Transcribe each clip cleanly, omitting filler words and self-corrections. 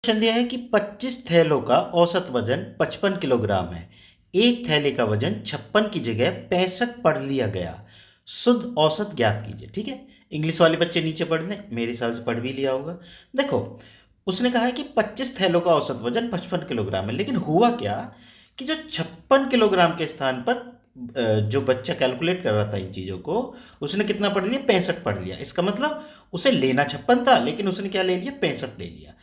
Question दिया है कि 25 थैलों का औसत वजन 55 किलोग्राम है। एक थैले का वजन 56 की जगह 65 पढ़ लिया गया। शुद्ध औसत ज्ञात कीजिए। ठीक है, इंग्लिश वाले बच्चे नीचे पढ़ लें, मेरे हिसाब से पढ़ भी लिया होगा। देखो, उसने कहा है कि 25 थैलों का औसत वजन 55 किलोग्राम है, लेकिन हुआ क्या कि जो 56 किलोग्राम के स्थान पर जो बच्चा कैलकुलेट कर रहा था इन चीज़ों को, उसने कितना पढ़ लिया? 65 पढ़ लिया। इसका मतलब उसे लेना 56 था, लेकिन उसने क्या ले लिया? 65 ले लिया।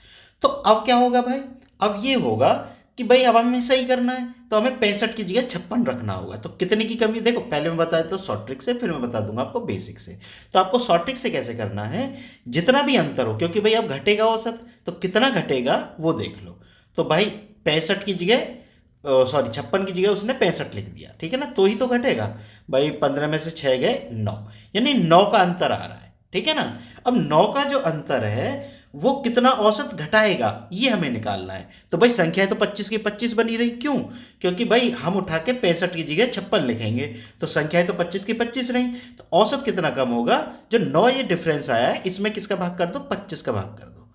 तो अब क्या होगा भाई? अब ये होगा कि भाई अब हमें सही करना है, तो हमें 65 की जगह 56 रखना होगा। तो कितने की कमी? देखो, पहले मैं बता देता हूँ शॉर्ट ट्रिक से, फिर मैं बता दूंगा आपको बेसिक से। तो आपको शॉर्ट ट्रिक से कैसे करना है, जितना भी अंतर हो, क्योंकि भाई अब घटेगा औसत, तो कितना घटेगा वो देख लो। तो भाई 65 की जगह, सॉरी 56 की जगह उसने 65 लिख दिया, ठीक है ना, तो ही तो घटेगा। भाई 15 में से 6 गए 9, यानी 9 का अंतर आ रहा है, ठीक है ना। अब 9 का जो अंतर है वो कितना औसत घटाएगा, ये हमें निकालना है। तो भाई संख्या है तो 25 की 25 बनी रही, क्यों? क्योंकि भाई हम उठा के 65 की जगह 56 लिखेंगे, तो संख्या है तो 25 की 25 रही। तो औसत कितना कम होगा? जो 9 ये डिफरेंस आया है, इसमें किसका भाग कर दो? 25 का भाग कर दो।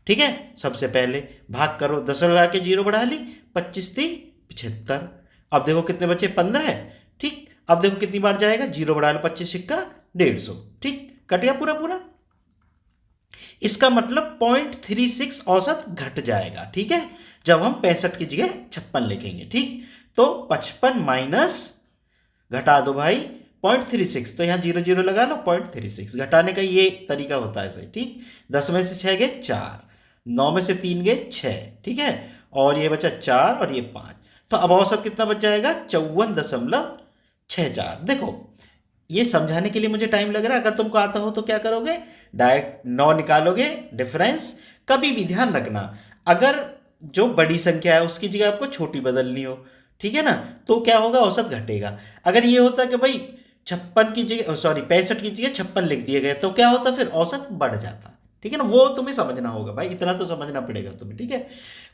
ठीक है, सबसे पहले भाग करो, 10 लगा के 0 बढ़ा ली, 25 थी 75। अब देखो कितने बचे? 15 है। ठीक, अब देखो कितनी बार जाएगा? 0 बढ़ा लो, 25 सिक्का 150। ठीक, कट गया पूरा पूरा। इसका मतलब 0.36 औसत घट जाएगा। ठीक है, जब हम 65 की जगह 56 लिखेंगे। ठीक, तो 55 माइनस, घटा दो भाई 0.36, तो यहां 0 0 लगा लो, 0.36 घटाने का ये तरीका होता है सही। ठीक, 10 में से 6 गए 4, 9 में से 3 गए 6, ठीक है, और ये बचा 4 और ये 5। तो अब औसत कितना बच जाएगा? 54.64। देखो, ये समझाने के लिए मुझे टाइम लग रहा है, अगर तुमको आता हो तो क्या करोगे? डायरेक्ट 9 निकालोगे डिफरेंस। कभी भी ध्यान रखना, अगर जो बड़ी संख्या है उसकी जगह आपको छोटी बदलनी हो, ठीक है ना, तो क्या होगा? औसत घटेगा। अगर ये होता कि भाई 56 की जगह, सॉरी 65 की जगह 56 लिख दिए गए, तो क्या होता? फिर औसत बढ़ जाता। ठीक है ना, वो तुम्हें समझना होगा भाई, इतना तो समझना पड़ेगा तुम्हें। ठीक है,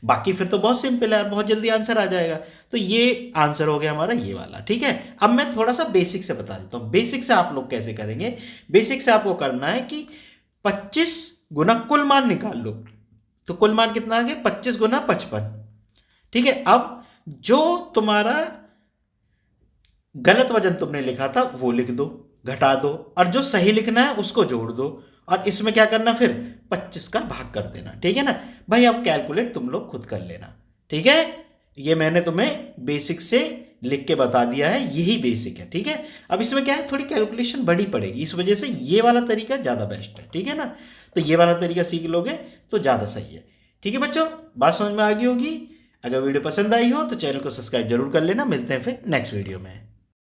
बाकी फिर तो बहुत सिंपल है, बहुत जल्दी आंसर आ जाएगा। तो ये आंसर हो गया हमारा ये वाला। ठीक है, अब मैं थोड़ा सा बेसिक से बता देता हूँ। बेसिक से आप लोग कैसे करेंगे? बेसिक से आपको करना है कि 25 गुना कुल मान निकाल लो। तो कुल मान कितना आ गया? 25 गुना 55। ठीक है, अब जो तुम्हारा गलत वजन तुमने लिखा था वो लिख दो, घटा दो, और जो सही लिखना है उसको जोड़ दो, और इसमें क्या करना? फिर 25 का भाग कर देना। ठीक है ना भाई, अब कैलकुलेट तुम लोग खुद कर लेना। ठीक है, ये मैंने तुम्हें बेसिक से लिख के बता दिया है, यही बेसिक है। ठीक है, अब इसमें क्या है, थोड़ी कैलकुलेशन बड़ी पड़ेगी, इस वजह से ये वाला तरीका ज़्यादा बेस्ट है। ठीक है ना, तो ये वाला तरीका सीख लोगे तो ज़्यादा सही है। ठीक है बच्चों, बात समझ में आ गई होगी। अगर वीडियो पसंद आई हो तो चैनल को सब्सक्राइब जरूर कर लेना। मिलते हैं फिर नेक्स्ट वीडियो में।